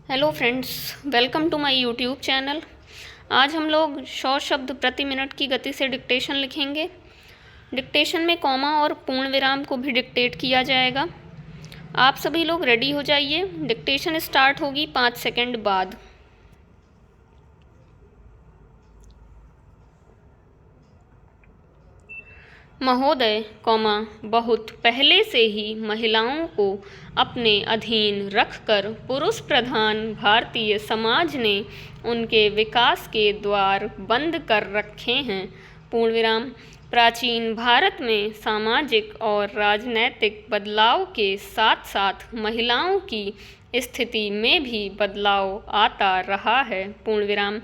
Hello friends, welcome to my YouTube channel. आज हम लोग 100 शब्द प्रति मिनट की गति से डिक्टेशन लिखेंगे। डिक्टेशन में कॉमा और पूर्ण विराम को भी डिक्टेट किया जाएगा। आप सभी लोग रेडी हो जाइए। डिक्टेशन स्टार्ट होगी 5 सेकंड बाद। महोदय, बहुत पहले से ही महिलाओं को अपने अधीन रखकर पुरुष प्रधान भारतीय समाज ने उनके विकास के द्वार बंद कर रखे हैं। पूर्ण विराम। प्राचीन भारत में सामाजिक और राजनैतिक बदलाव के साथ साथ महिलाओं की स्थिति में भी बदलाव आता रहा है। पूर्ण विराम।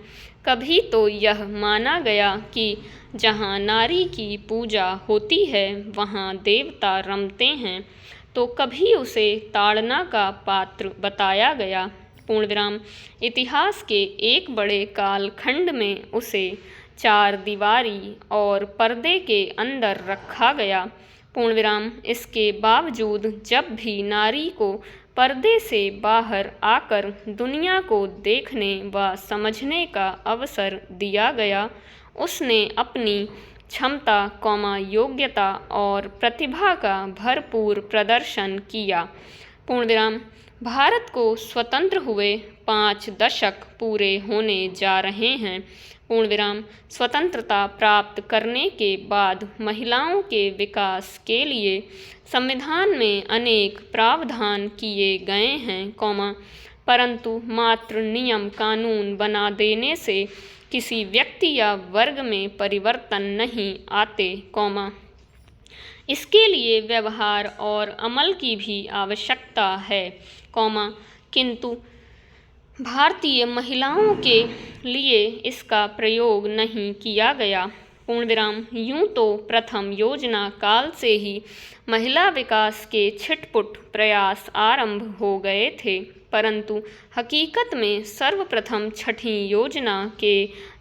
कभी तो यह माना गया कि जहाँ नारी की पूजा होती है वहाँ देवता रमते हैं, तो कभी उसे ताड़ना का पात्र बताया गया। पूर्ण विराम। इतिहास के एक बड़े कालखंड में उसे चार दीवारी और पर्दे के अंदर रखा गया। पूर्ण विराम। इसके बावजूद जब भी नारी को पर्दे से बाहर आकर दुनिया को देखने व समझने का अवसर दिया गया, उसने अपनी क्षमता, योग्यता और प्रतिभा का भरपूर प्रदर्शन किया। पूर्ण विराम। भारत को स्वतंत्र हुए 5 दशक पूरे होने जा रहे हैं। पूर्ण विराम। स्वतंत्रता प्राप्त करने के बाद महिलाओं के विकास के लिए संविधान में अनेक प्रावधान किए गए हैं, परंतु मात्र नियम कानून बना देने से किसी व्यक्ति या वर्ग में परिवर्तन नहीं आते, इसके लिए व्यवहार और अमल की भी आवश्यकता है, किंतु भारतीय महिलाओं के लिए इसका प्रयोग नहीं किया गया। पूर्ण विराम। यूं तो प्रथम योजना काल से ही महिला विकास के छिटपुट प्रयास आरंभ हो गए थे, परंतु हकीकत में सर्वप्रथम छठी योजना के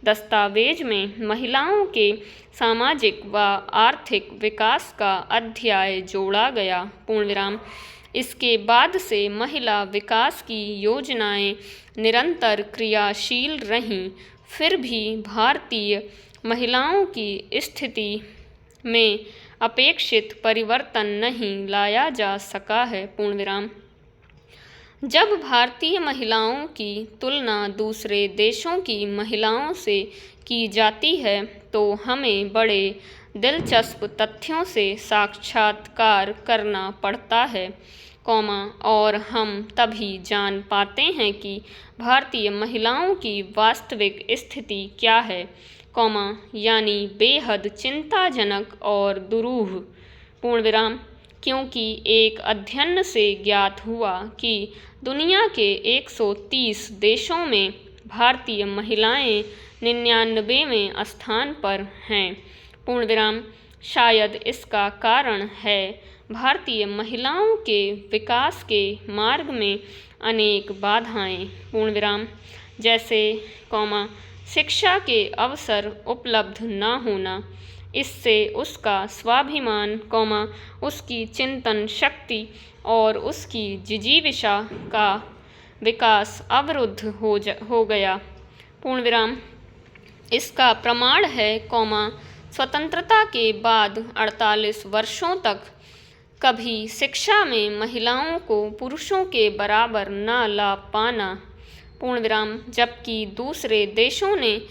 दस्तावेज में महिलाओं के सामाजिक व आर्थिक विकास का अध्याय जोड़ा गया। पूर्ण विराम। इसके बाद से महिला विकास की योजनाएं निरंतर क्रियाशील रहीं, फिर भी भारतीय महिलाओं की स्थिति में अपेक्षित परिवर्तन नहीं लाया जा सका है। पूर्ण विराम। जब भारतीय महिलाओं की तुलना दूसरे देशों की महिलाओं से की जाती है तो हमें बड़े दिलचस्प तथ्यों से साक्षात्कार करना पड़ता है, और हम तभी जान पाते हैं कि भारतीय महिलाओं की वास्तविक स्थिति क्या है, यानी बेहद चिंताजनक और दुरूह। पूर्ण विराम। क्योंकि एक अध्ययन से ज्ञात हुआ कि दुनिया के 130 देशों में भारतीय महिलाएं 99वें स्थान पर हैं। पूर्ण विराम। शायद इसका कारण है भारतीय महिलाओं के विकास के मार्ग में अनेक बाधाएं, पूर्ण विराम, जैसे शिक्षा के अवसर उपलब्ध न होना। इससे उसका स्वाभिमान, उसकी चिंतन शक्ति और उसकी जिजीविषा का विकास अवरुद्ध हो गया। पूर्ण विराम। इसका प्रमाण है, स्वतंत्रता के बाद 48 वर्षों तक कभी शिक्षा में महिलाओं को पुरुषों के बराबर न ला पाना। पूर्ण विराम। जबकि दूसरे देशों ने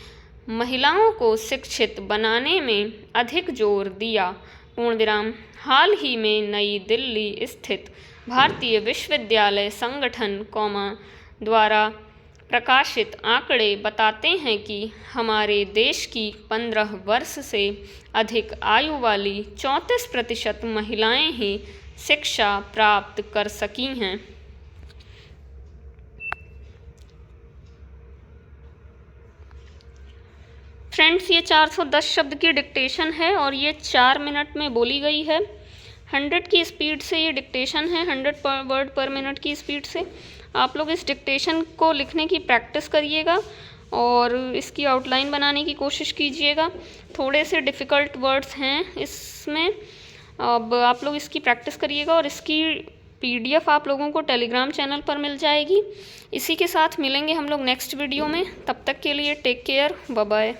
महिलाओं को शिक्षित बनाने में अधिक जोर दिया। पूर्ण विराम। हाल ही में नई दिल्ली स्थित भारतीय विश्वविद्यालय संगठन, द्वारा प्रकाशित आंकड़े बताते हैं कि हमारे देश की 15 वर्ष से अधिक आयु वाली 34% महिलाएं ही शिक्षा प्राप्त कर सकी हैं। फ्रेंड्स, ये 410 शब्द की डिक्टेशन है और ये 4 मिनट में बोली गई है। 100 की स्पीड से ये डिक्टेशन है, 100 वर्ड पर मिनट की स्पीड से। आप लोग इस डिक्टेशन को लिखने की प्रैक्टिस करिएगा और इसकी आउटलाइन बनाने की कोशिश कीजिएगा। थोड़े से डिफ़िकल्ट वर्ड्स हैं इसमें, अब आप लोग इसकी प्रैक्टिस करिएगा और इसकी PDF आप लोगों को टेलीग्राम चैनल पर मिल जाएगी। इसी के साथ मिलेंगे हम लोग नेक्स्ट वीडियो में। तब तक के लिए टेक केयर, बाय बाय।